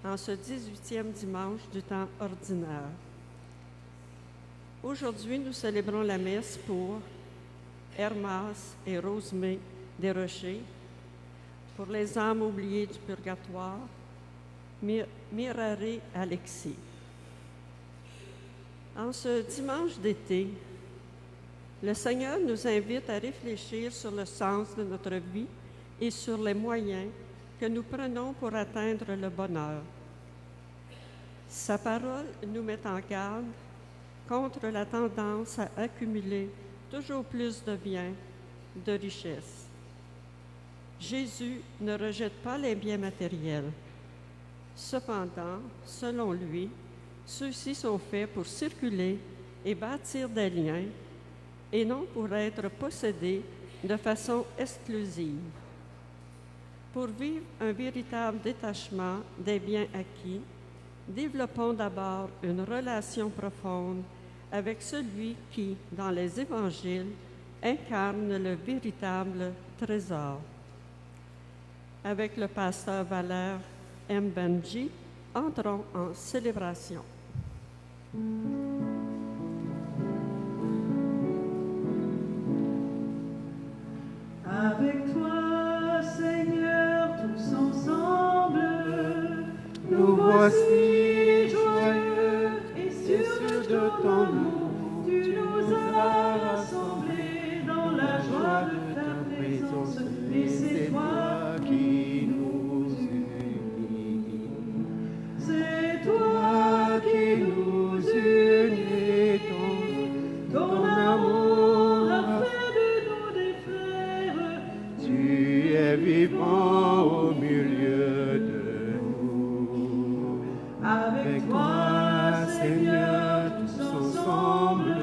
en ce 18e dimanche du temps ordinaire. Aujourd'hui, nous célébrons la messe pour Hermas et Rosemée Desrochers, pour les âmes oubliées du purgatoire, Mirare Alexis. En ce dimanche d'été, le Seigneur nous invite à réfléchir sur le sens de notre vie et sur les moyens que nous prenons pour atteindre le bonheur. Sa parole nous met en garde contre la tendance à accumuler toujours plus de biens, de richesses. Jésus ne rejette pas les biens matériels. Cependant, selon lui, ceux-ci sont faits pour circuler et bâtir des liens et non pour être possédés de façon exclusive. Pour vivre un véritable détachement des biens acquis, développons d'abord une relation profonde avec celui qui, dans les évangiles, incarne le véritable trésor. Avec le pasteur Valère M. Benji, entrons en célébration. Avec toi, Seigneur, tous ensemble, nous voici joyeux et sûrs de ton amour. Tu nous as rassemblés dans la joie de ta présence, et c'est toi qui nous unis. C'est toi qui nous unis, ton amour a fait de nous des frères. Tu es vivant au milieu de nous. Avec toi, Seigneur, tous ensemble,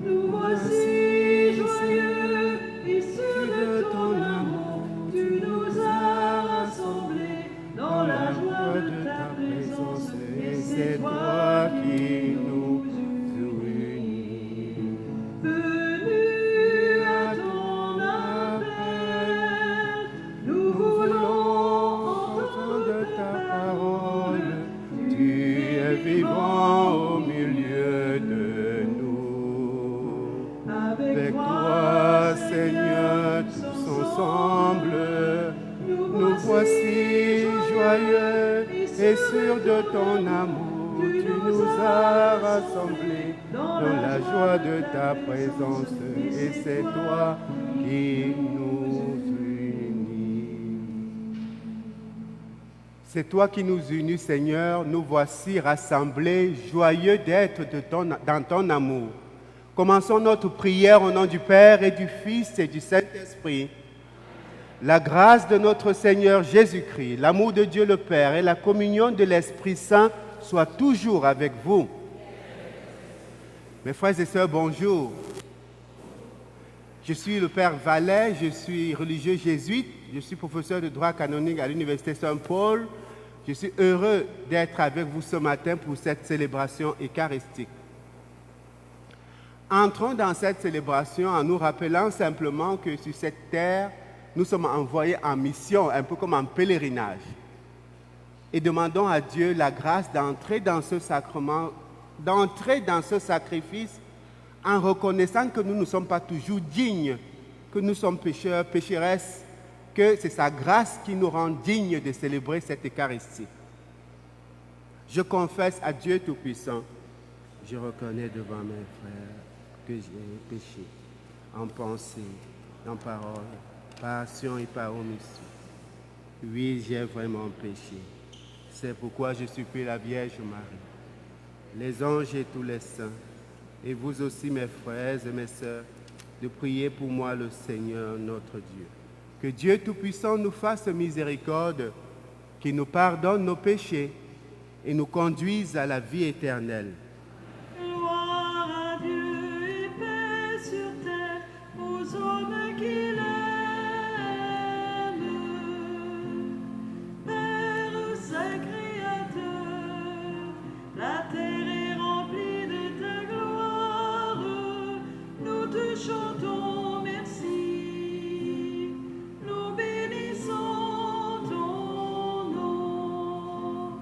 nous voici joyeux et sûrs de ton amour. Tu nous as rassemblés dans la joie de ta présence, et c'est toi qui nous unis. Venu à ton appel, nous voulons entendre ta parole. Tu es vivant au milieu de nous. Avec toi, Seigneur, tous ensemble, nous voici joyeux et sûrs de ton amour. Tu nous as rassemblés dans la joie de ta présence, et c'est toi qui nous unis. C'est toi qui nous unis, Seigneur. Nous voici rassemblés, joyeux d'être dans ton amour. Commençons notre prière au nom du Père et du Fils et du Saint-Esprit. La grâce de notre Seigneur Jésus-Christ, l'amour de Dieu le Père et la communion de l'Esprit Saint soient toujours avec vous. Mes frères et sœurs, bonjour. Je suis le Père Vallet, je suis religieux jésuite, je suis professeur de droit canonique à l'Université Saint-Paul. Je suis heureux d'être avec vous ce matin pour cette célébration eucharistique. Entrons dans cette célébration en nous rappelant simplement que sur cette terre, nous sommes envoyés en mission, un peu comme en pèlerinage. Et demandons à Dieu la grâce d'entrer dans ce sacrement, d'entrer dans ce sacrifice en reconnaissant que nous ne sommes pas toujours dignes, que nous sommes pécheurs, pécheresses, que c'est sa grâce qui nous rend dignes de célébrer cette Eucharistie. Je confesse à Dieu Tout-Puissant, je reconnais devant mes frères que j'ai péché en pensée, en parole, par action et par omission. Oui, j'ai vraiment péché. C'est pourquoi je supplie la Vierge Marie, les anges et tous les saints, et vous aussi mes frères et mes sœurs, de prier pour moi le Seigneur notre Dieu. Que Dieu Tout-Puissant nous fasse miséricorde, qu'il nous pardonne nos péchés et nous conduise à la vie éternelle. Gloire à Dieu et paix sur terre aux hommes qui l'aiment. Père Saint Créateur, la terre est remplie de ta gloire. Nous te chantons merci. Nous bénissons ton nom.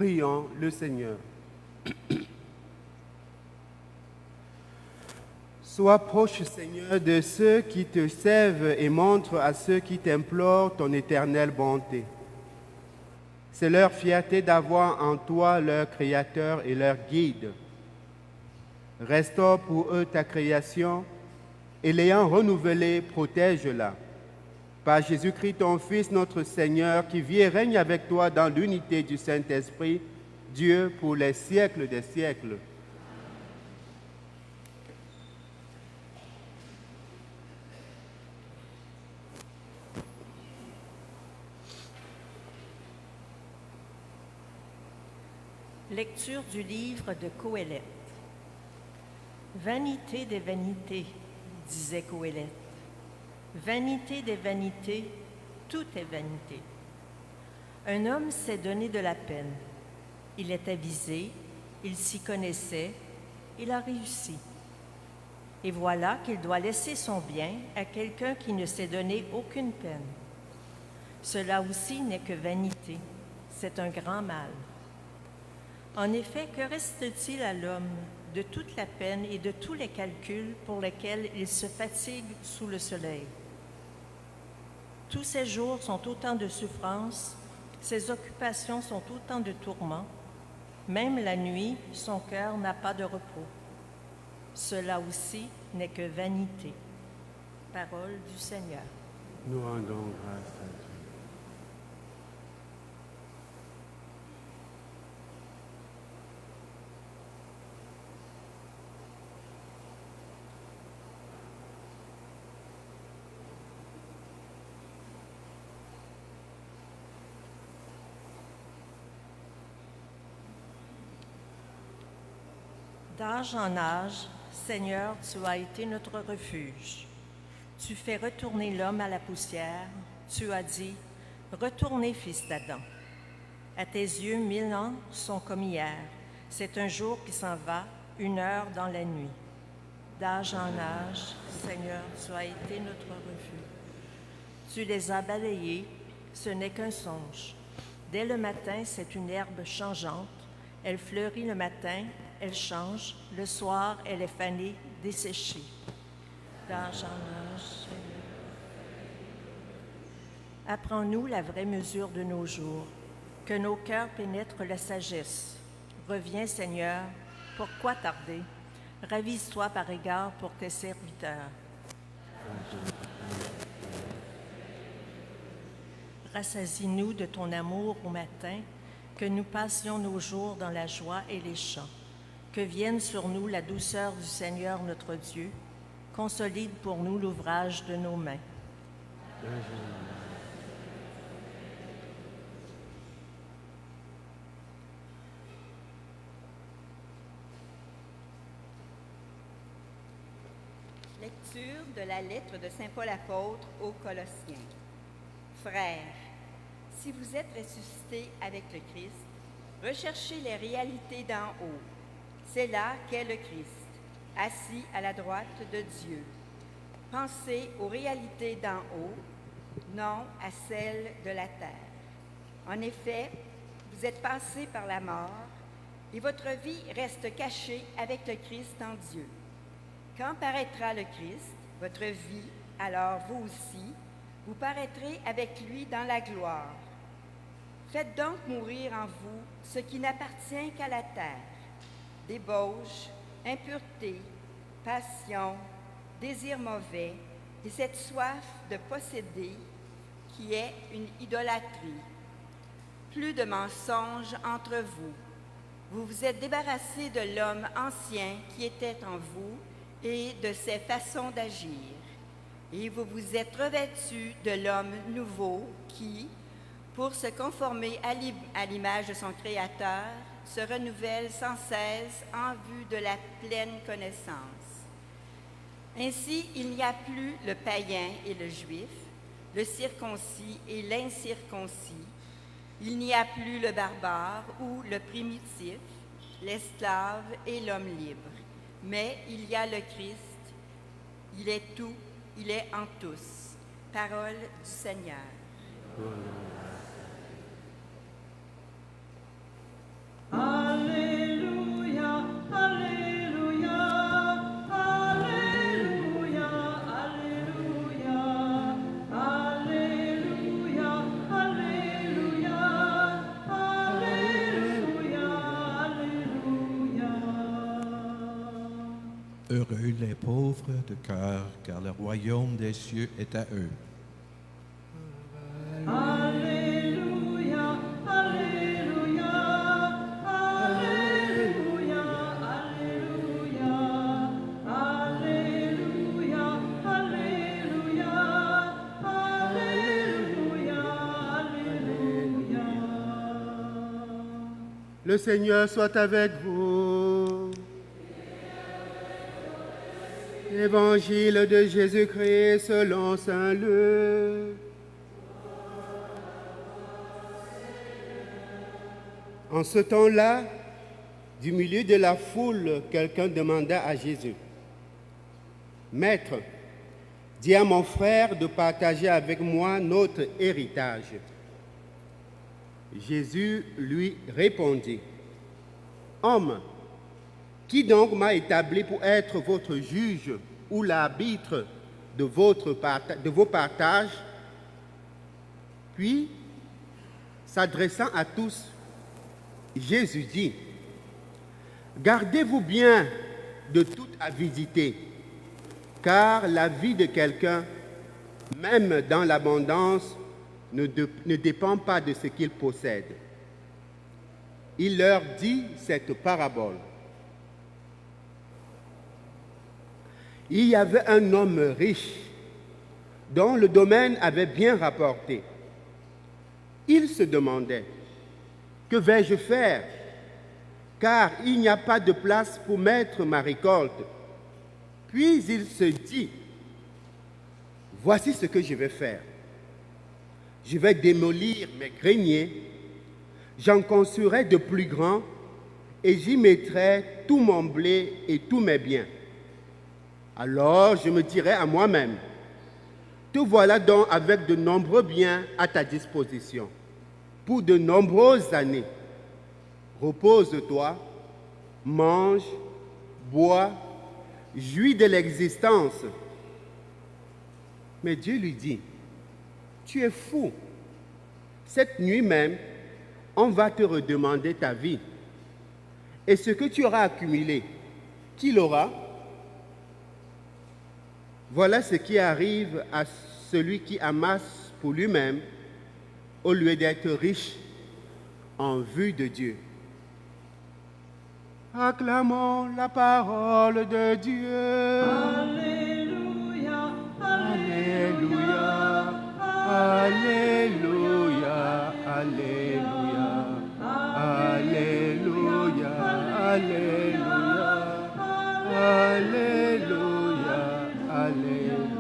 Prions le Seigneur. Sois proche, Seigneur, de ceux qui te servent et montre à ceux qui t'implorent ton éternelle bonté. C'est leur fierté d'avoir en toi leur Créateur et leur Guide. Restaure pour eux ta création et l'ayant renouvelée, protège-la. Par Jésus-Christ, ton Fils, notre Seigneur, qui vit et règne avec toi dans l'unité du Saint-Esprit, Dieu pour les siècles des siècles. Lecture du livre de Coëlette. Vanité des vanités, disait Coëlette. Vanité des vanités, tout est vanité. Un homme s'est donné de la peine. Il est avisé, il s'y connaissait, il a réussi. Et voilà qu'il doit laisser son bien à quelqu'un qui ne s'est donné aucune peine. Cela aussi n'est que vanité, c'est un grand mal. En effet, que reste-t-il à l'homme de toute la peine et de tous les calculs pour lesquels il se fatigue sous le soleil? Tous ses jours sont autant de souffrances, ses occupations sont autant de tourments. Même la nuit, son cœur n'a pas de repos. Cela aussi n'est que vanité. Parole du Seigneur. Nous rendons grâce à Dieu. D'âge en âge, Seigneur, tu as été notre refuge. Tu fais retourner l'homme à la poussière. Tu as dit, retournez, fils d'Adam. À tes yeux, 1000 ans sont comme hier. C'est un jour qui s'en va, 1 heure dans la nuit. D'âge en âge, Seigneur, tu as été notre refuge. Tu les as balayés, ce n'est qu'un songe. Dès le matin, c'est une herbe changeante. Elle fleurit le matin, elle change. Le soir, elle est fanée, desséchée. D'âge en âge, Seigneur. Apprends-nous la vraie mesure de nos jours, que nos cœurs pénètrent la sagesse. Reviens, Seigneur, pourquoi tarder? Ravise-toi par égard pour tes serviteurs. Rassasie-nous de ton amour au matin, que nous passions nos jours dans la joie et les chants. Que vienne sur nous la douceur du Seigneur notre Dieu, consolide pour nous l'ouvrage de nos mains. Lecture de la lettre de saint Paul apôtre aux Colossiens. Frères, si vous êtes ressuscités avec le Christ, recherchez les réalités d'en haut. C'est là qu'est le Christ, assis à la droite de Dieu. Pensez aux réalités d'en haut, non à celles de la terre. En effet, vous êtes passés par la mort et votre vie reste cachée avec le Christ en Dieu. Quand paraîtra le Christ, votre vie, alors vous aussi, vous paraîtrez avec lui dans la gloire. Faites donc mourir en vous ce qui n'appartient qu'à la terre. Débauche, impureté, passion, désir mauvais et cette soif de posséder qui est une idolâtrie. Plus de mensonges entre vous. Vous vous êtes débarrassés de l'homme ancien qui était en vous et de ses façons d'agir. Et vous vous êtes revêtus de l'homme nouveau qui, pour se conformer à l'image de son Créateur, se renouvelle sans cesse en vue de la pleine connaissance. Ainsi, il n'y a plus le païen et le juif, le circoncis et l'incirconcis. Il n'y a plus le barbare ou le primitif, l'esclave et l'homme libre. Mais il y a le Christ, il est tout, il est en tous. Parole du Seigneur. Heureux les pauvres de cœur, car le royaume des cieux est à eux. Alléluia, Alléluia, Alléluia, Alléluia, Alléluia, Alléluia, Alléluia, Alléluia. Le Seigneur soit avec vous. Évangile de Jésus-Christ selon saint Luc. En ce temps-là, du milieu de la foule, quelqu'un demanda à Jésus, « Maître, dis à mon frère de partager avec moi notre héritage. » Jésus lui répondit, « Homme, qui donc m'a établi pour être votre juge ou l'arbitre de vos partages ?» Puis, s'adressant à tous, Jésus dit, « Gardez-vous bien de toute avidité, car la vie de quelqu'un, même dans l'abondance, ne dépend pas de ce qu'il possède. » Il leur dit cette parabole. Il y avait un homme riche dont le domaine avait bien rapporté. Il se demandait, « Que vais-je faire? Car il n'y a pas de place pour mettre ma récolte. » Puis il se dit, « Voici ce que je vais faire. Je vais démolir mes greniers, j'en construirai de plus grands et j'y mettrai tout mon blé et tous mes biens. Alors je me dirai à moi-même, te voilà donc avec de nombreux biens à ta disposition. Pour de nombreuses années, repose-toi, mange, bois, jouis de l'existence. » Mais Dieu lui dit, « Tu es fou. Cette nuit même, on va te redemander ta vie. Et ce que tu auras accumulé, qui l'aura? Voilà ce qui arrive à celui qui amasse pour lui-même au lieu d'être riche en vue de Dieu. » Acclamons la parole de Dieu. Alléluia, Alléluia, Alléluia, Alléluia, Alléluia, Alléluia, Alléluia, Alléluia.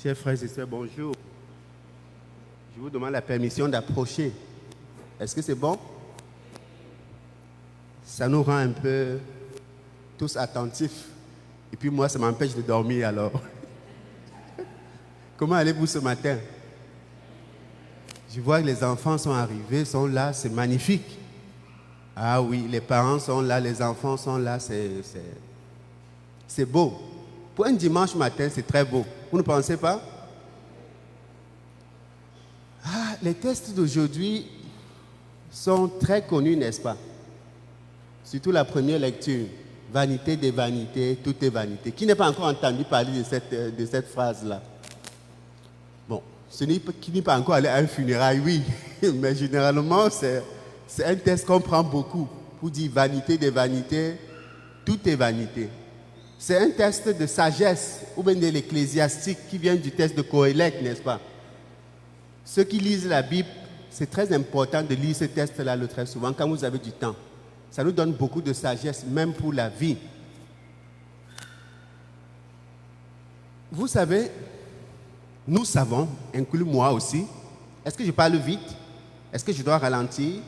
Chers frères et sœurs, bonjour. Je vous demande la permission d'approcher. Est-ce que c'est bon? Ça nous rend un peu tous attentifs. Et puis moi, ça m'empêche de dormir alors. Comment allez-vous ce matin? Je vois que les enfants sont arrivés, sont là, c'est magnifique. Ah oui, les parents sont là, les enfants sont là, c'est beau. Pour un dimanche matin, c'est très beau. Vous ne pensez pas? Ah, les textes d'aujourd'hui sont très connus, n'est-ce pas? Surtout la première lecture. Vanité des vanités, tout est vanité. Qui n'a pas encore entendu parler de cette phrase-là? Bon, qui n'est pas encore allé à un funérail, oui. Mais généralement, c'est un texte qu'on prend beaucoup pour dire vanité des vanités, tout est vanité. C'est un texte de sagesse ou bien de l'ecclésiastique qui vient du texte de Qoélète, n'est-ce pas? Ceux qui lisent la Bible, c'est très important de lire ce texte-là le très souvent quand vous avez du temps. Ça nous donne beaucoup de sagesse, même pour la vie. Vous savez, nous savons, inclus moi aussi, est-ce que je parle vite? Est-ce que je dois ralentir?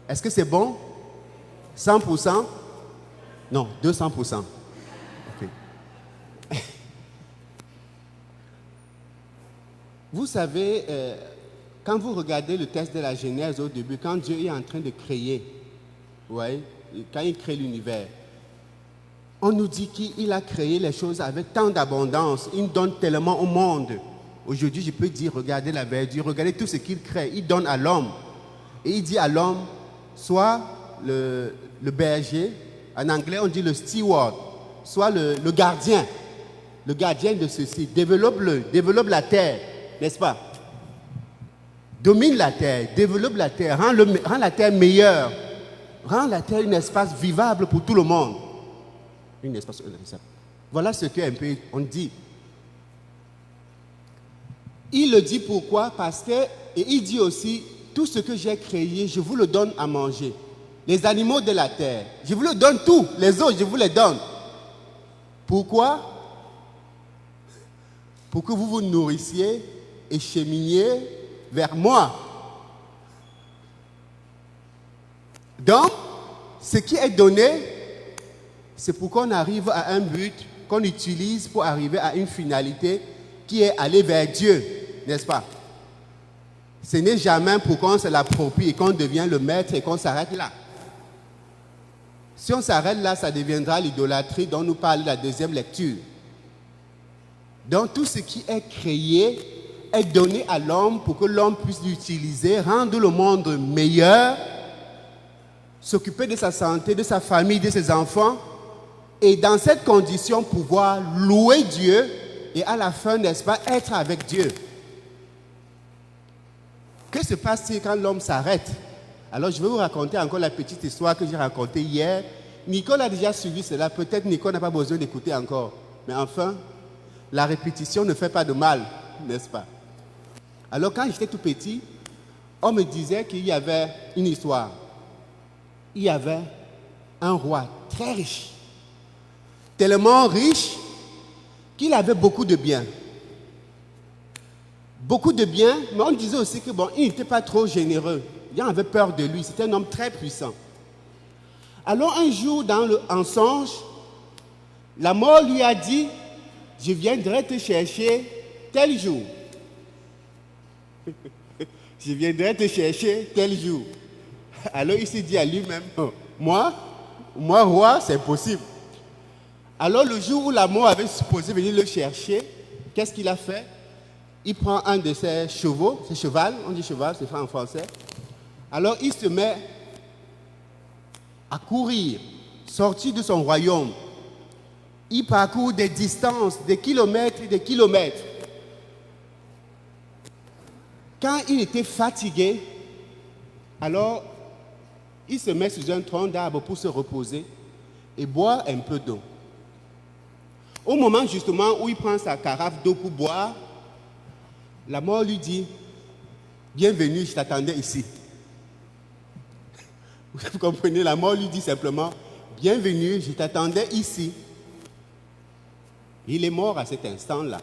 Est-ce que c'est bon? 100%? Non, 200%. Okay. Vous savez, quand vous regardez le texte de la Genèse au début, quand Dieu est en train de créer, ouais, quand il crée l'univers, On nous dit qu'il a créé les choses avec tant d'abondance. Il donne tellement au monde. Aujourd'hui, je peux dire, regardez la verdure, regardez tout ce qu'il crée. Il donne à l'homme. Et il dit à l'homme, soit le berger, en anglais on dit le steward, soit le gardien de ceci. Développe la terre, n'est-ce pas? Domine la terre, développe la terre, rend la terre meilleure, rend la terre un espace vivable pour tout le monde. Un espace. Voilà ce qu'un peu on dit. Il le dit pourquoi? Parce que, et il dit aussi, tout ce que j'ai créé, je vous le donne à manger. Les animaux de la terre, je vous le donne tout. Les autres, je vous les donne. Pourquoi? Pour que vous vous nourrissiez et cheminiez vers moi. Donc, ce qui est donné, c'est pour qu'on arrive à un but qu'on utilise pour arriver à une finalité qui est aller vers Dieu, n'est-ce pas? Ce n'est jamais pour qu'on se l'approprie et qu'on devient le maître et qu'on s'arrête là. Si on s'arrête là, ça deviendra l'idolâtrie dont nous parle la deuxième lecture. Donc tout ce qui est créé est donné à l'homme pour que l'homme puisse l'utiliser, rendre le monde meilleur, s'occuper de sa santé, de sa famille, de ses enfants, et dans cette condition pouvoir louer Dieu et à la fin, n'est-ce pas, être avec Dieu. Que se passe-t-il quand l'homme s'arrête? Alors je vais vous raconter encore la petite histoire que j'ai racontée hier. Nicole a déjà suivi cela, peut-être Nicole n'a pas besoin d'écouter encore. Mais enfin, la répétition ne fait pas de mal, n'est-ce pas? Alors quand j'étais tout petit, on me disait qu'il y avait une histoire. Il y avait un roi très riche, tellement riche qu'il avait beaucoup de biens. Beaucoup de biens, mais on disait aussi que bon, il n'était pas trop généreux. Il y en avait peur de lui, c'était un homme très puissant. Alors un jour, en songe, la mort lui a dit, je viendrai te chercher tel jour. Je viendrai te chercher tel jour. Alors il s'est dit à lui-même, moi roi, c'est possible. Alors le jour où la mort avait supposé venir le chercher, qu'est-ce qu'il a fait? Il prend un de ses chevaux, c'est cheval, on dit cheval, c'est en français. Alors il se met à courir, sortir de son royaume. Il parcourt des distances, des kilomètres et des kilomètres. Quand il était fatigué, alors il se met sous un tronc d'arbre pour se reposer et boire un peu d'eau. Au moment justement où il prend sa carafe d'eau pour boire, la mort lui dit, bienvenue, je t'attendais ici. Vous comprenez, la mort lui dit simplement, bienvenue, je t'attendais ici. Il est mort à cet instant-là.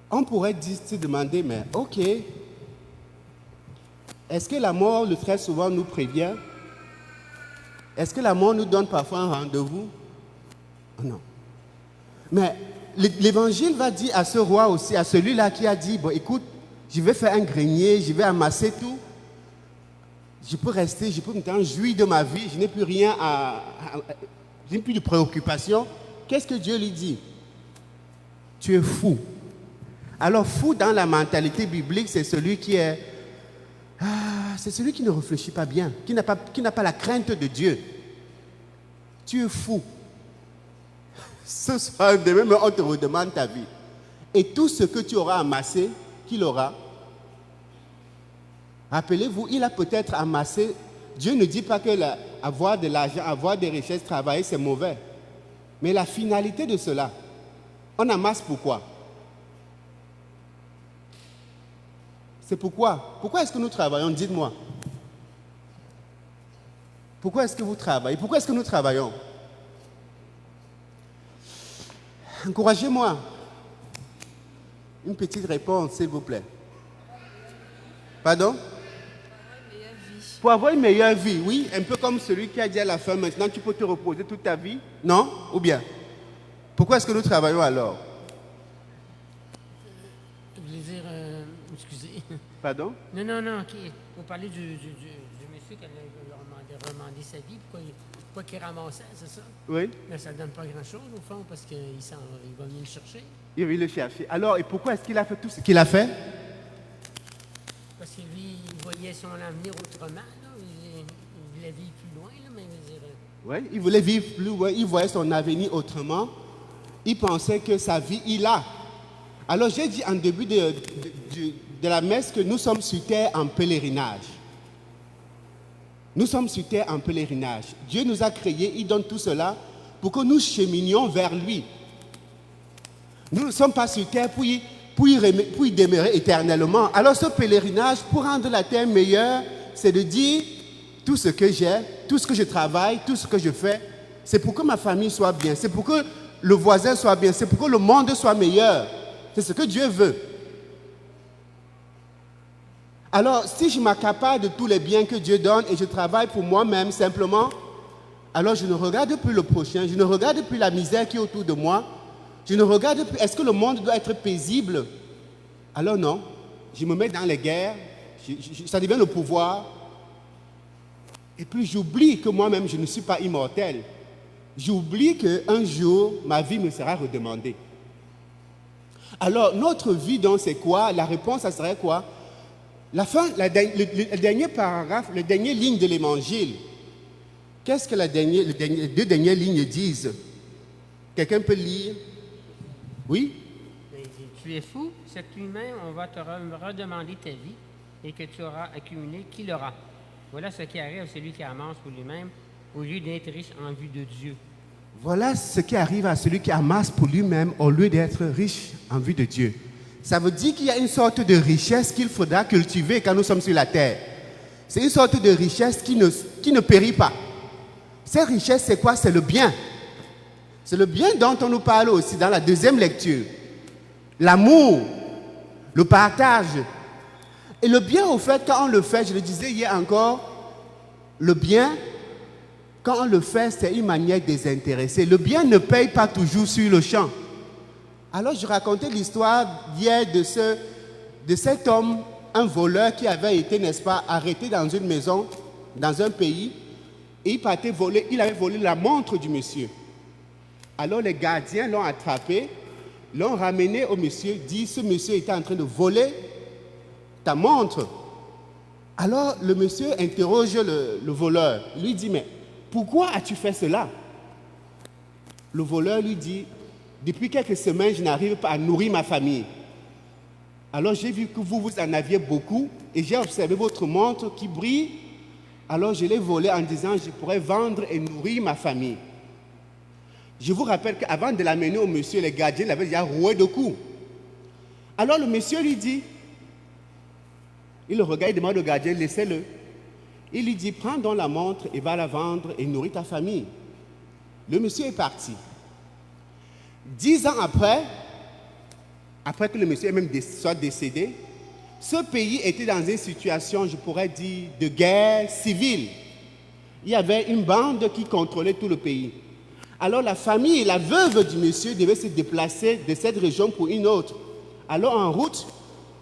On pourrait se demander, mais ok, est-ce que la mort, le très souvent, nous prévient? Est-ce que la mort nous donne parfois un rendez-vous? Non. Mais l'évangile va dire à ce roi aussi, à celui-là qui a dit, bon écoute, je vais faire un grenier, je vais amasser tout. Je peux rester, je peux maintenant jouir de ma vie, je n'ai plus rien je n'ai plus de préoccupation. Qu'est-ce que Dieu lui dit? Tu es fou. Alors fou dans la mentalité biblique, c'est celui qui est... c'est celui qui ne réfléchit pas bien, qui n'a pas la crainte de Dieu. Tu es fou. Ce soir, demain, on te redemande ta vie. Et tout ce que tu auras amassé, qu'il aura. Rappelez-vous, il a peut-être amassé. Dieu ne dit pas que avoir de l'argent, avoir des richesses, travailler, c'est mauvais. Mais la finalité de cela, on amasse pourquoi? C'est pourquoi? Pourquoi est-ce que nous travaillons? Dites-moi. Pourquoi est-ce que vous travaillez? Pourquoi est-ce que nous travaillons? Encouragez-moi. Une petite réponse, s'il vous plaît. Pardon? Pour avoir une meilleure vie, oui. Un peu comme celui qui a dit à la fin, maintenant tu peux te reposer toute ta vie. Non? Ou bien? Pourquoi est-ce que nous travaillons alors? Je voulais dire, excusez. Pardon? Non, ok. Vous parlez du monsieur sûr qu'elle a remandé sa vie. Pourquoi qu'il ramassait, c'est ça? Oui, Mais ça ne donne pas grand-chose, au fond, parce qu'il va venir le chercher. il veut le chercher. Alors, et pourquoi est-ce qu'il a fait tout ce qu'il a fait? Parce que lui, il voyait son avenir autrement. Là. Il voulait vivre plus loin, là, mais je veux dire, Oui, il voulait vivre plus loin, il voyait son avenir autrement. Il pensait que sa vie, il a. Alors, j'ai dit en début de la messe que nous sommes sur terre en pèlerinage. Nous sommes sur terre en pèlerinage. Dieu nous a créés, il donne tout cela pour que nous cheminions vers lui. Nous ne sommes pas sur terre pour y demeurer éternellement. Alors ce pèlerinage, pour rendre la terre meilleure, c'est de dire tout ce que j'ai, tout ce que je travaille, tout ce que je fais, c'est pour que ma famille soit bien, c'est pour que le voisin soit bien, c'est pour que le monde soit meilleur. C'est ce que Dieu veut. Alors, si je m'accapare de tous les biens que Dieu donne et je travaille pour moi-même simplement, alors je ne regarde plus le prochain, je ne regarde plus la misère qui est autour de moi, je ne regarde plus, est-ce que le monde doit être paisible? Alors non, je me mets dans les guerres, ça devient le pouvoir, et puis j'oublie que moi-même je ne suis pas immortel. J'oublie qu'un jour, ma vie me sera redemandée. Alors, notre vie, donc, c'est quoi? La réponse, ça serait quoi? Le dernier paragraphe, la dernière ligne de l'évangile, qu'est-ce que les deux dernières lignes disent? Quelqu'un peut lire? Oui? il dit, tu es fou, cette nuit-même, on va te redemander ta vie et que tu auras accumulé qui l'aura. Voilà ce qui arrive à celui qui amasse pour lui-même au lieu d'être riche en vue de Dieu. Voilà ce qui arrive à celui qui amasse pour lui-même au lieu d'être riche en vue de Dieu. Ça veut dire qu'il y a une sorte de richesse qu'il faudra cultiver quand nous sommes sur la terre. C'est une sorte de richesse qui ne périt pas. Cette richesse, c'est quoi? C'est le bien. C'est le bien dont on nous parle aussi dans la deuxième lecture. L'amour, le partage. Et le bien, au fait, quand on le fait, je le disais hier encore, le bien, quand on le fait, c'est une manière désintéressée. Le bien ne paye pas toujours sur le champ. Alors, je racontais l'histoire d'hier de cet homme, un voleur qui avait été, n'est-ce pas, arrêté dans une maison, dans un pays, et il avait volé la montre du monsieur. Alors, les gardiens l'ont attrapé, l'ont ramené au monsieur, dit, ce monsieur était en train de voler ta montre. Alors, le monsieur interroge le voleur, lui dit, mais pourquoi as-tu fait cela? Le voleur lui dit, depuis quelques semaines, je n'arrive pas à nourrir ma famille. Alors j'ai vu que vous en aviez beaucoup et j'ai observé votre montre qui brille. Alors je l'ai volée en disant, je pourrais vendre et nourrir ma famille. Je vous rappelle qu'avant de l'amener au monsieur, les gardiens l'avaient déjà roué de coups. Alors le monsieur lui dit, il le regarde, il demande au gardien, laissez-le. Il lui dit, prends donc la montre et va la vendre et nourrir ta famille. Le monsieur est parti. 10 ans après que le monsieur même soit décédé, ce pays était dans une situation, je pourrais dire, de guerre civile. Il y avait une bande qui contrôlait tout le pays. Alors la famille et la veuve du monsieur devaient se déplacer de cette région pour une autre. Alors en route,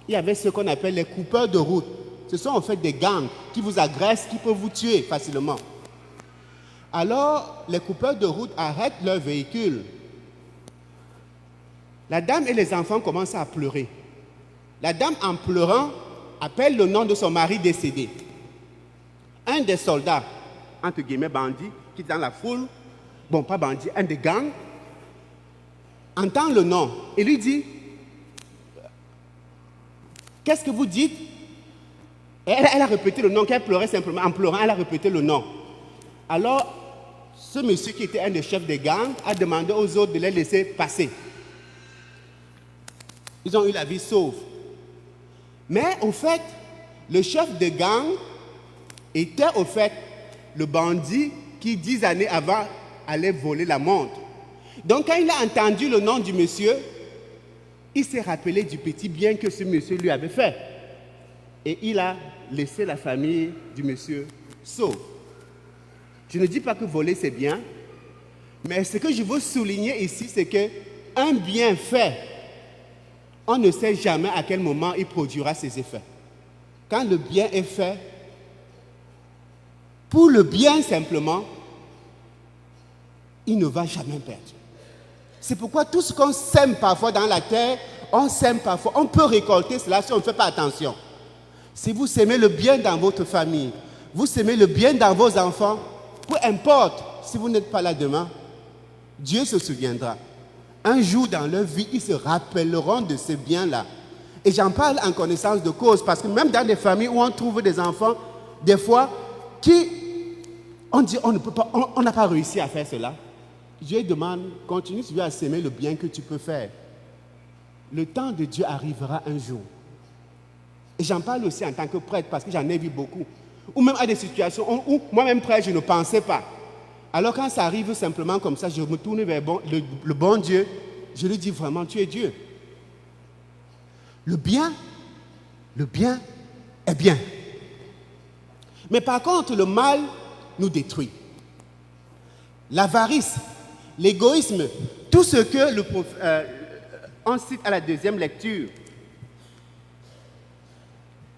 il y avait ce qu'on appelle les coupeurs de route. Ce sont en fait des gangs qui vous agressent, qui peuvent vous tuer facilement. Alors les coupeurs de route arrêtent leur véhicule. La dame et les enfants commencent à pleurer. La dame, en pleurant, appelle le nom de son mari décédé. Un des soldats, entre guillemets bandits, qui est dans la foule, bon, pas bandit, un des gangs, entend le nom et lui dit, qu'est-ce que vous dites? Et elle a répété le nom, qu'elle pleurait simplement. En pleurant, elle a répété le nom. Alors, ce monsieur qui était un des chefs des gangs a demandé aux autres de les laisser passer. Ils ont eu la vie sauve. Mais au fait, le chef de gang était au fait le bandit qui 10 années avant allait voler la montre. Donc quand il a entendu le nom du monsieur, il s'est rappelé du petit bien que ce monsieur lui avait fait. Et il a laissé la famille du monsieur sauve. Je ne dis pas que voler c'est bien, mais ce que je veux souligner ici, c'est qu'un bien fait, on ne sait jamais à quel moment il produira ses effets. Quand le bien est fait, pour le bien simplement, il ne va jamais perdre. C'est pourquoi tout ce qu'on sème parfois dans la terre, on sème parfois, on peut récolter cela si on ne fait pas attention. Si vous sémez le bien dans votre famille, vous sémez le bien dans vos enfants, peu importe si vous n'êtes pas là demain, Dieu se souviendra. Un jour dans leur vie, ils se rappelleront de ce bien-là. Et j'en parle en connaissance de cause, parce que même dans des familles où on trouve des enfants, des fois, on dit on ne peut pas, on n'a pas réussi à faire cela. Dieu demande, continue à s'aimer le bien que tu peux faire. Le temps de Dieu arrivera un jour. Et j'en parle aussi en tant que prêtre, parce que j'en ai vu beaucoup. Ou même à des situations où moi-même prêtre, je ne pensais pas. Alors quand ça arrive simplement comme ça, je me tourne vers le bon Dieu, je lui dis vraiment, tu es Dieu. Le bien est bien. Mais par contre, le mal nous détruit. L'avarice, l'égoïsme, tout ce que on cite à la deuxième lecture,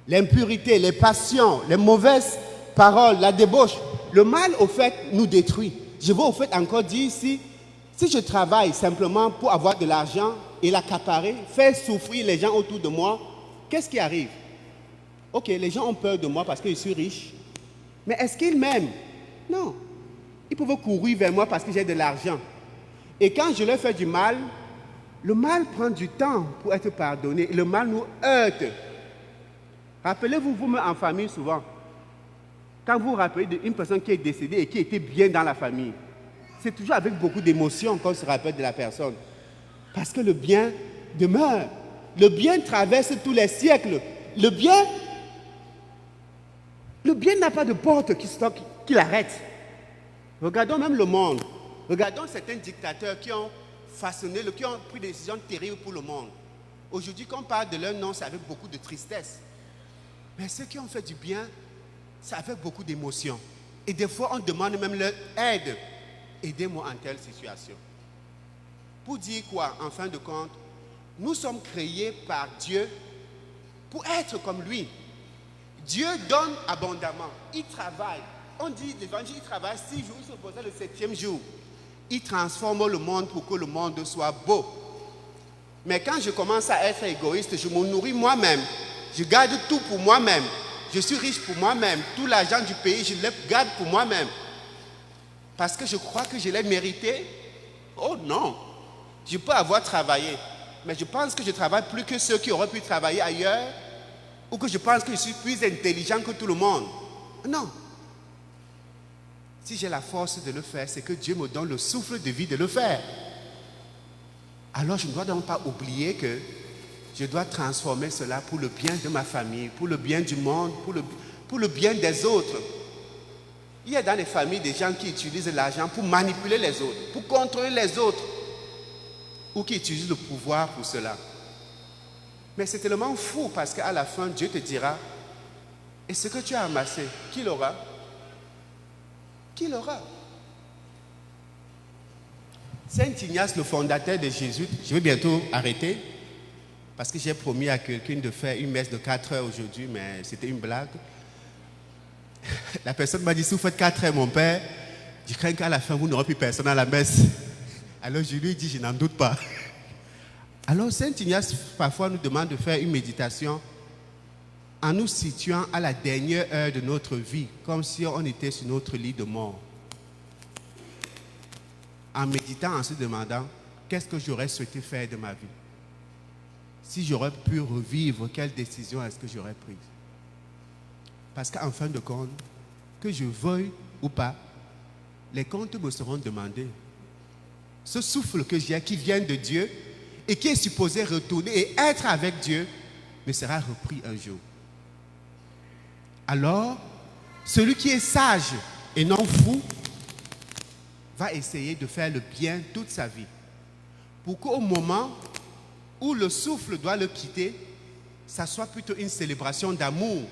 l'impurité, les passions, les mauvaises paroles, la débauche, le mal au fait nous détruit. Je veux au fait encore dire ici, si je travaille simplement pour avoir de l'argent et l'accaparer, faire souffrir les gens autour de moi, qu'est-ce qui arrive? Ok, les gens ont peur de moi parce que je suis riche, mais est-ce qu'ils m'aiment? Non. Ils peuvent courir vers moi parce que j'ai de l'argent. Et quand je leur fais du mal, le mal prend du temps pour être pardonné. Et le mal nous heurte. Rappelez-vous, vous-même en famille souvent, quand vous vous rappelez d'une personne qui est décédée et qui était bien dans la famille, c'est toujours avec beaucoup d'émotion qu'on se rappelle de la personne. Parce que le bien demeure. Le bien traverse tous les siècles. Le bien n'a pas de porte qui l'arrête. Regardons même le monde. Regardons certains dictateurs qui ont qui ont pris des décisions terribles pour le monde. Aujourd'hui, quand on parle de leur nom, c'est avec beaucoup de tristesse. Mais ceux qui ont fait du bien, c'est avec beaucoup d'émotion. Et des fois, on demande même leur aide. Aidez-moi en telle situation. Pour dire quoi, en fin de compte, nous sommes créés par Dieu pour être comme lui. Dieu donne abondamment. Il travaille. On dit, l'évangile, il travaille 6 jours, il se repose le 7e jour. Il transforme le monde pour que le monde soit beau. Mais quand je commence à être égoïste, je me nourris moi-même. Je garde tout pour moi-même. Je suis riche pour moi-même. Tout l'argent du pays, je le garde pour moi-même. Parce que je crois que je l'ai mérité. Oh non. Je peux avoir travaillé. Mais je pense que je travaille plus que ceux qui auraient pu travailler ailleurs. Ou que je pense que je suis plus intelligent que tout le monde. Non. Si j'ai la force de le faire, c'est que Dieu me donne le souffle de vie de le faire. Alors je ne dois donc pas oublier que je dois transformer cela pour le bien de ma famille, pour le bien du monde, pour le bien des autres. Il y a dans les familles des gens qui utilisent l'argent pour manipuler les autres, pour contrôler les autres, ou qui utilisent le pouvoir pour cela. Mais c'est tellement fou parce qu'à la fin, Dieu te dira, et ce que tu as amassé, qui l'aura? Qui l'aura? Saint Ignace, le fondateur des Jésuites, je vais bientôt arrêter, parce que j'ai promis à quelqu'un de faire une messe de 4 heures aujourd'hui, mais c'était une blague. La personne m'a dit, si vous faites 4 heures, mon père, je crains qu'à la fin, vous n'aurez plus personne à la messe. Alors je lui ai dit, je n'en doute pas. Alors Saint Ignace, parfois, nous demande de faire une méditation en nous situant à la dernière heure de notre vie, comme si on était sur notre lit de mort. En méditant, en se demandant, qu'est-ce que j'aurais souhaité faire de ma vie? Si j'aurais pu revivre, quelle décision est-ce que j'aurais prise? Parce qu'en fin de compte, que je veuille ou pas, les comptes me seront demandés. Ce souffle que j'ai, qui vient de Dieu, et qui est supposé retourner et être avec Dieu, me sera repris un jour. Alors, celui qui est sage et non fou va essayer de faire le bien toute sa vie. Pour qu'au moment où le souffle doit le quitter, ça soit plutôt une célébration d'amour.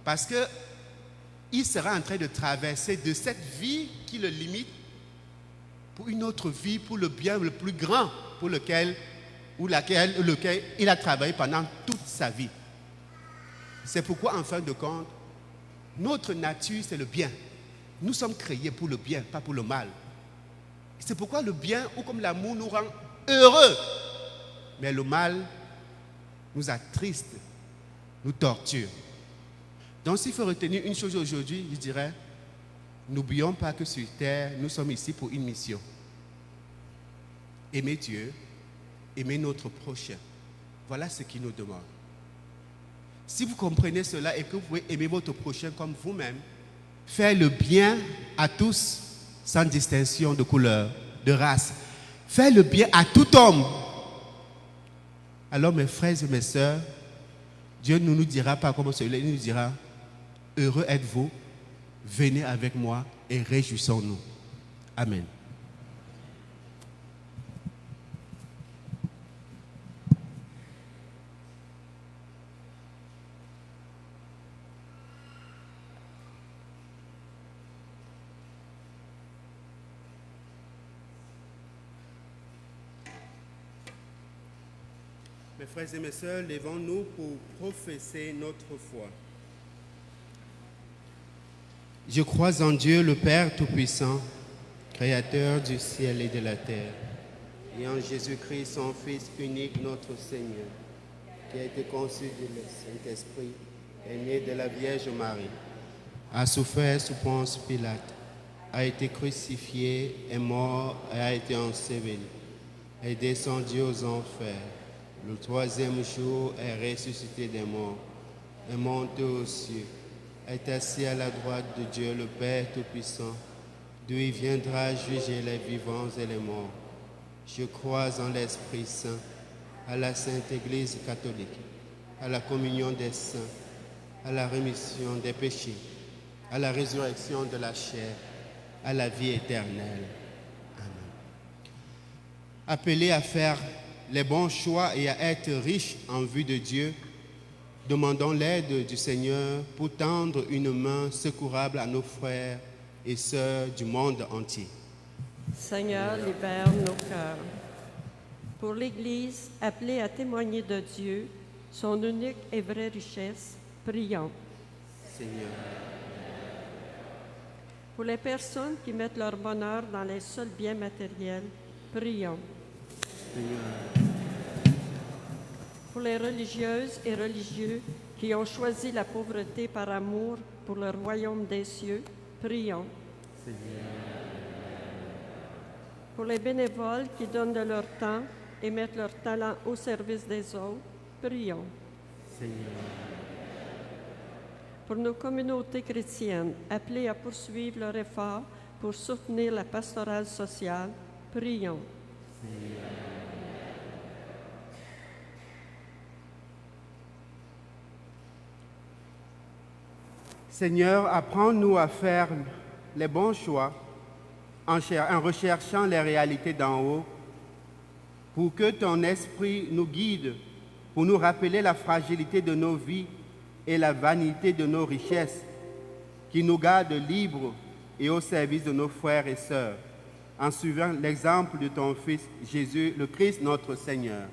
Parce qu'il sera en train de traverser de cette vie qui le limite pour une autre vie, pour le bien le plus grand pour lequel il a travaillé pendant toute sa vie. C'est pourquoi, en fin de compte, notre nature, c'est le bien. Nous sommes créés pour le bien, pas pour le mal. C'est pourquoi le bien, ou comme l'amour, nous rend heureux. Mais le mal nous attriste, nous torture. Donc s'il faut retenir une chose aujourd'hui, je dirais, n'oublions pas que sur terre, nous sommes ici pour une mission. Aimer Dieu, aimer notre prochain. Voilà ce qu'il nous demande. Si vous comprenez cela et que vous pouvez aimer votre prochain comme vous-même, faire le bien à tous, sans distinction de couleur, de race. Faire le bien à tout homme. Alors mes frères et mes sœurs, Dieu ne nous dira pas comme cela, il nous dira, heureux êtes-vous, venez avec moi et réjouissons-nous. Amen. Mes frères et mes sœurs, levons-nous pour professer notre foi. Je crois en Dieu, le Père Tout-Puissant, Créateur du ciel et de la terre, et en Jésus-Christ, son Fils unique, notre Seigneur, qui a été conçu du Saint-Esprit, est né de la Vierge Marie, a souffert sous Ponce Pilate, a été crucifié, est mort et a été enseveli, est descendu aux enfers. Le troisième jour est ressuscité des morts, est monté aux cieux, est assis à la droite de Dieu le Père Tout-Puissant, d'où il viendra juger les vivants et les morts. Je crois en l'Esprit Saint, à la Sainte Église catholique, à la communion des saints, à la rémission des péchés, à la résurrection de la chair, à la vie éternelle. Amen. Appelés à faire les bons choix et à être riches en vue de Dieu, demandons l'aide du Seigneur pour tendre une main secourable à nos frères et sœurs du monde entier. Seigneur, libère nos cœurs. Pour l'Église, appelée à témoigner de Dieu, son unique et vraie richesse, prions. Seigneur. Pour les personnes qui mettent leur bonheur dans les seuls biens matériels, prions. Seigneur. Pour les religieuses et religieux qui ont choisi la pauvreté par amour pour le royaume des cieux, prions. Seigneur. Pour les bénévoles qui donnent de leur temps et mettent leur talent au service des autres, prions. Seigneur. Pour nos communautés chrétiennes appelées à poursuivre leur effort pour soutenir la pastorale sociale, prions. Seigneur. Seigneur, apprends-nous à faire les bons choix en recherchant les réalités d'en haut, pour que ton esprit nous guide, pour nous rappeler la fragilité de nos vies et la vanité de nos richesses, qui nous garde libres et au service de nos frères et sœurs, en suivant l'exemple de ton Fils Jésus, le Christ, notre Seigneur.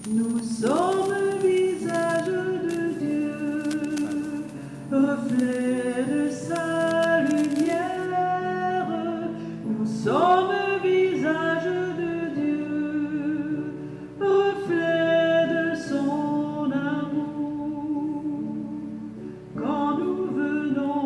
Nous sommes le visage de Dieu, reflet de sa lumière. Nous sommes le visage de Dieu, reflet de son amour. Quand nous venons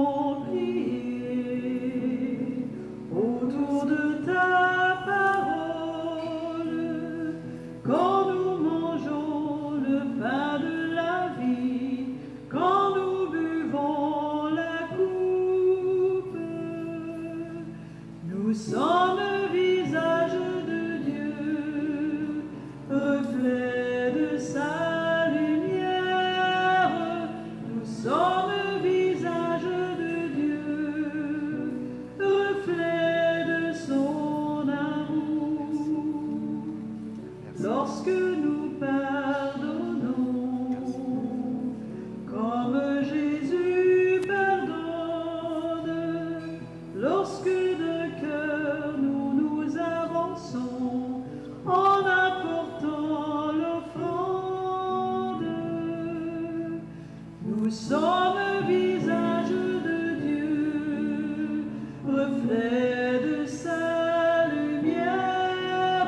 sommes visage de Dieu, reflet de sa lumière.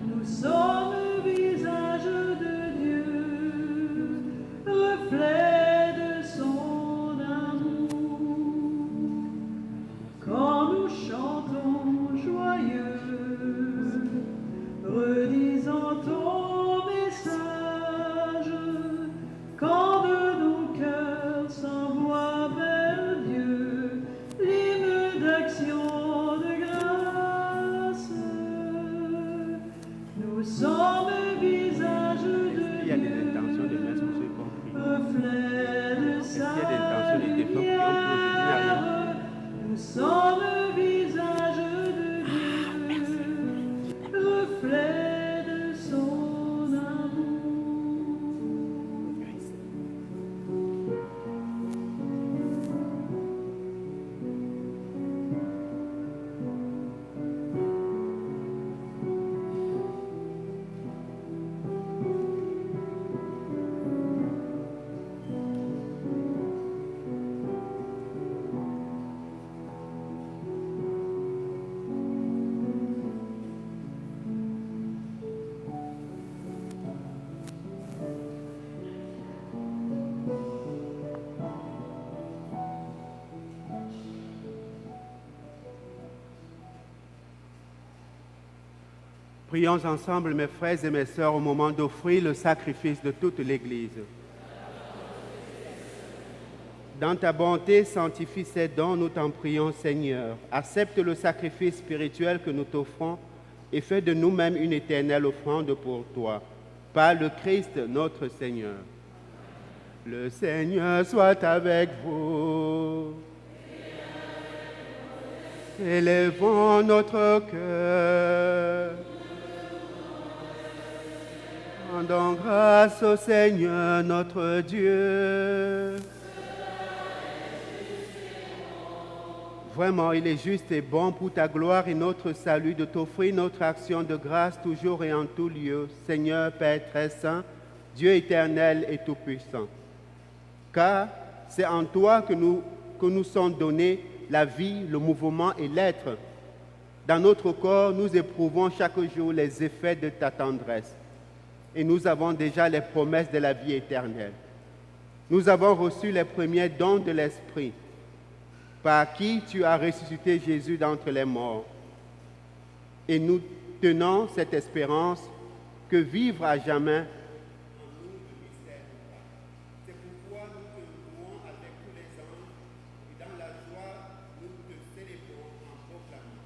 Nous sommes visage de Dieu, reflet de son amour. Quand nous chantons joyeux, redisant ton message, quand de nos cœurs s'envoie vers Dieu l'hymne d'action de grâce, nous sommes visage Il y de a des Dieu, intentions de mettre sur ce compris. reflet de Est-ce qu'il y a des sa intentions de défendre qui ont clôturé rien? lumière. Nous sommes visage de Dieu, reflet de son amour. Prions ensemble, mes frères et mes sœurs, au moment d'offrir le sacrifice de toute l'Église. Dans ta bonté, sanctifie ces dons, nous t'en prions, Seigneur. Accepte le sacrifice spirituel que nous t'offrons et fais de nous-mêmes une éternelle offrande pour toi. Par le Christ, notre Seigneur. Le Seigneur soit avec vous. Élevons notre cœur. Rendons grâce au Seigneur notre Dieu. Vraiment, il est juste et bon pour ta gloire et notre salut de t'offrir notre action de grâce toujours et en tout lieu, Seigneur Père très saint, Dieu éternel et tout-puissant. Car c'est en toi que nous sont donnés la vie, le mouvement et l'être. Dans notre corps, nous éprouvons chaque jour les effets de ta tendresse. Et nous avons déjà les promesses de la vie éternelle. Nous avons reçu les premiers dons de l'Esprit, par qui tu as ressuscité Jésus d'entre les morts. Et nous tenons cette espérance que vivre à jamais. C'est pourquoi nous te louons avec tous les anges et dans la joie, nous te célébrons en proclamant.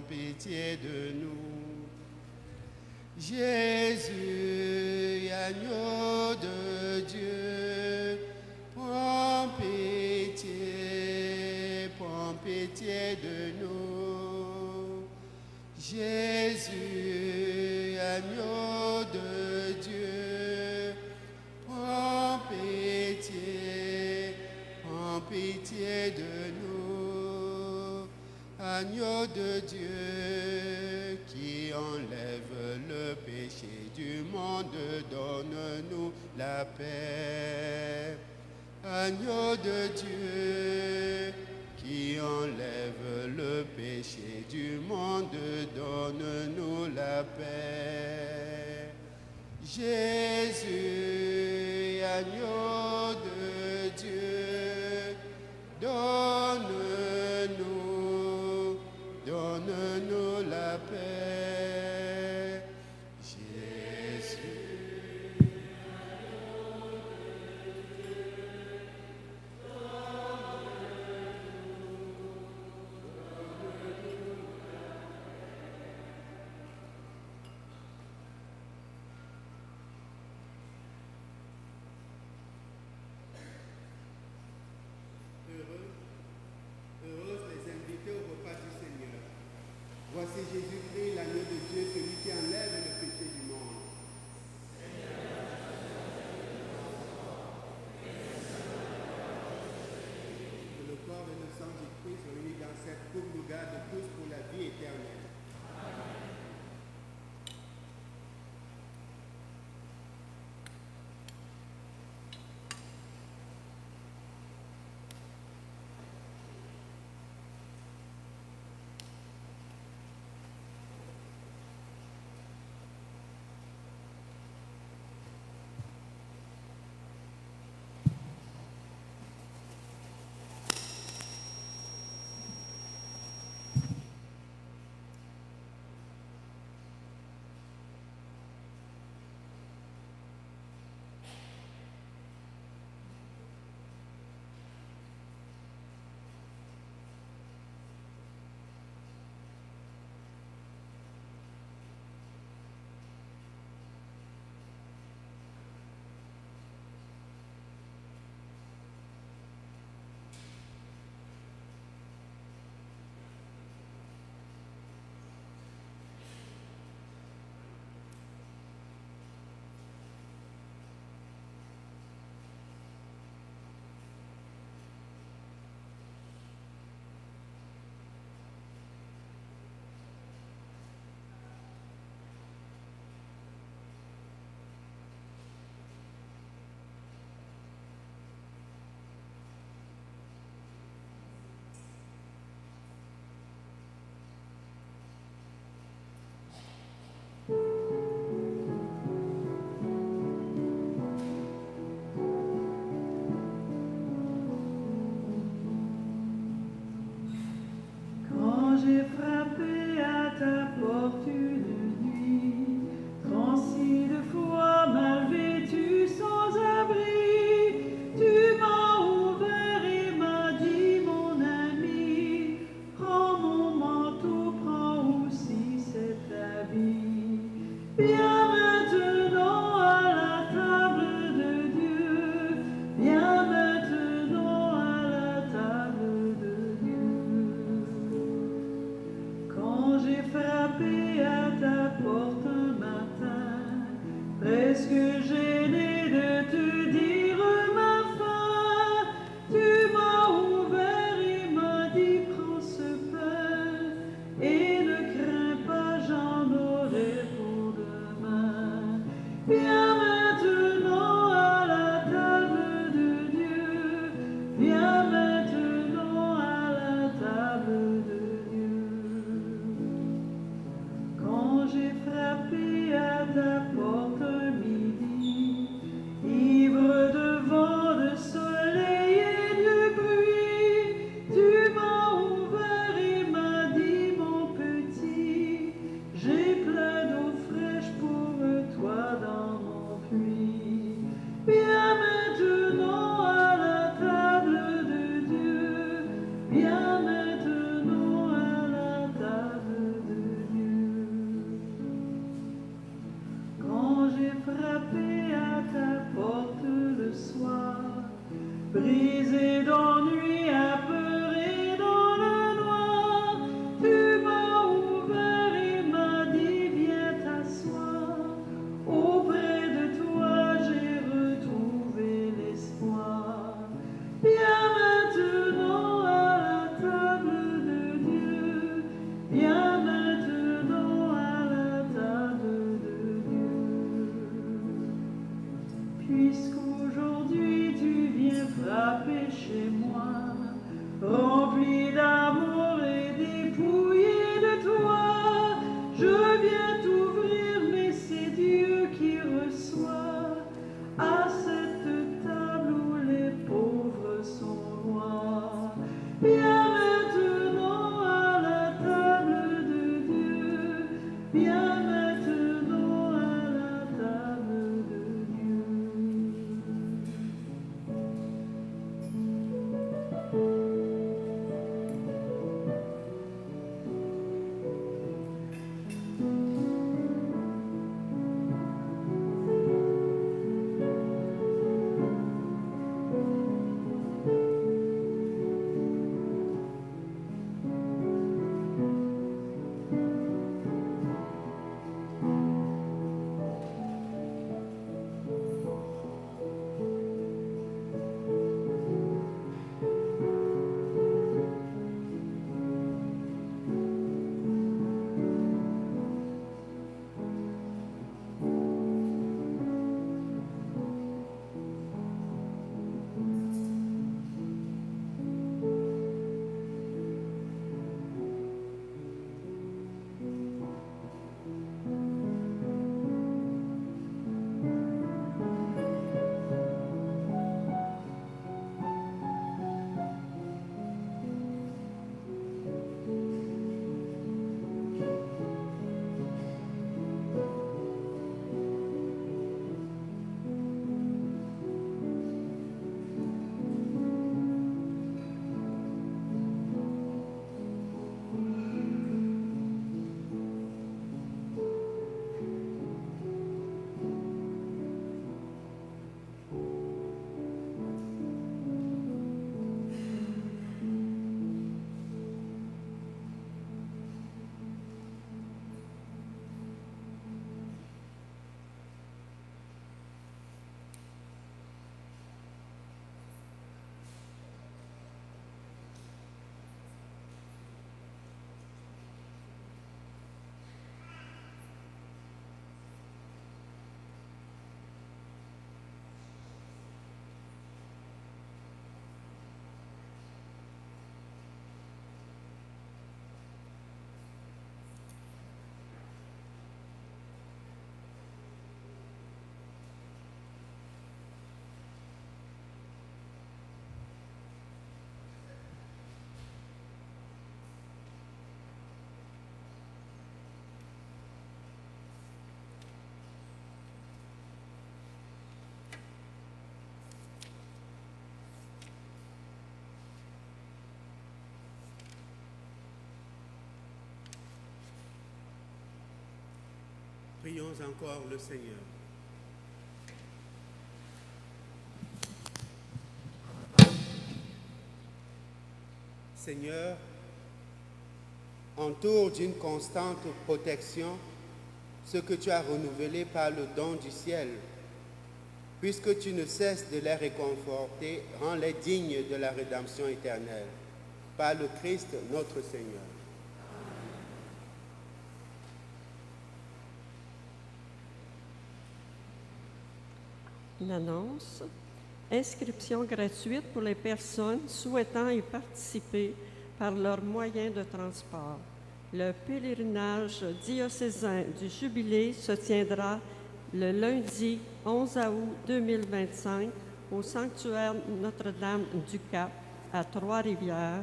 pitié de nous. Jésus, agneau de Dieu, prends pitié de nous. Jésus, agneau de Dieu, prends pitié de nous. Agneau de Dieu qui enlève le péché du monde, donne-nous la paix. Agneau de Dieu qui enlève le péché du monde, donne-nous la paix. Jésus, agneau de Dieu, donne-nous la paix. Jésus. Heureux les invités au repas du Seigneur. Voici Jésus-Christ, l'agneau de Dieu, celui qui enlève le péché du monde. Que le corps et le sang du Christ réunis dans cette coupe nous garde tous pour la vie éternelle. Quand j'ai frappé à ta porte une nuit, transi de foi, mal vêtu, sans abri, tu m'as ouvert et m'as dit, mon ami, prends mon manteau, prends aussi cet habit. Viens maintenant à la table de Dieu, viens maintenant à la table de Dieu. Quand j'ai frappé à ta porte un matin, presque gêné de te dire ma faim, tu m'as ouvert et m'as dit prends ce pain et ne crains pas, j'en aurai pour demain. Viens maintenant à la table de Dieu. Prions encore le Seigneur. Seigneur, entoure d'une constante protection ce que tu as renouvelé par le don du ciel. Puisque tu ne cesses de les réconforter, rends-les dignes de la rédemption éternelle. Par le Christ notre Seigneur. Une annonce. Inscription gratuite pour les personnes souhaitant y participer par leurs moyens de transport. Le pèlerinage diocésain du Jubilé se tiendra le lundi 11 août 2025 au sanctuaire Notre-Dame du Cap à Trois-Rivières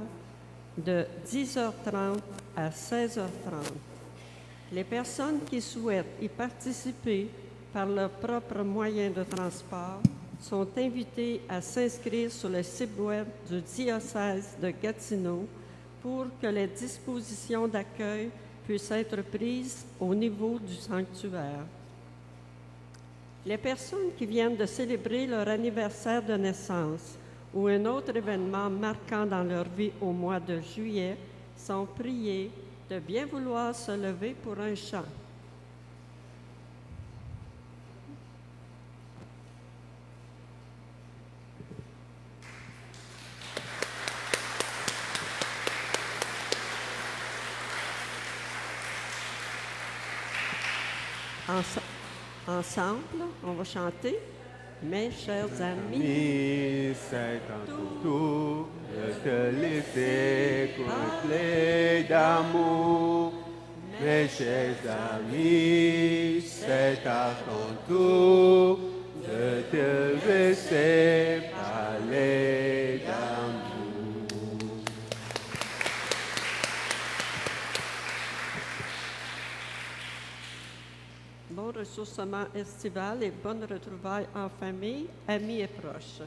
de 10h30 à 16h30. Les personnes qui souhaitent y participer par leurs propres moyens de transport sont invitées à s'inscrire sur le site web du diocèse de Gatineau pour que les dispositions d'accueil puissent être prises au niveau du sanctuaire. Les personnes qui viennent de célébrer leur anniversaire de naissance ou un autre événement marquant dans leur vie au mois de juillet sont priées de bien vouloir se lever pour un chant. Ensemble, on va chanter « Mes chers amis ». C'est un tour de te laisser combler d'amour. Mes chers amis, c'est à ton tour de te laisser parler d'amour. bon ressourcement estival et bonnes retrouvailles en famille, amis et proches.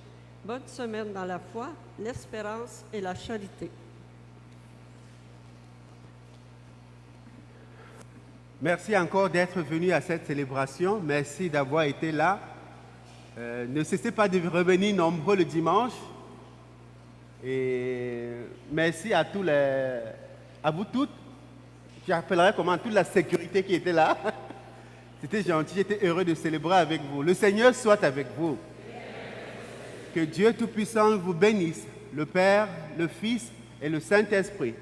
Bonne semaine dans la foi, l'espérance et la charité. Merci encore d'être venu à cette célébration. Merci d'avoir été là. Ne cessez pas de revenir nombreux le dimanche. Et merci à vous toutes. J'appellerai comment toute la sécurité qui était là. C'était gentil, j'étais heureux de célébrer avec vous. Le Seigneur soit avec vous. Que Dieu Tout-Puissant vous bénisse, le Père, le Fils et le Saint-Esprit.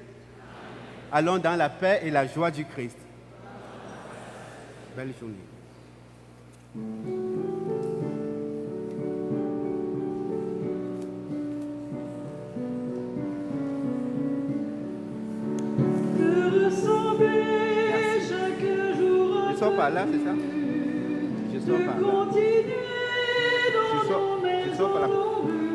Allons dans la paix et la joie du Christ. Belle journée. De ressembler chaque jour à Je sors par là, c'est ça? Je sors par là. continuer Je dans sors nos par là. maisons.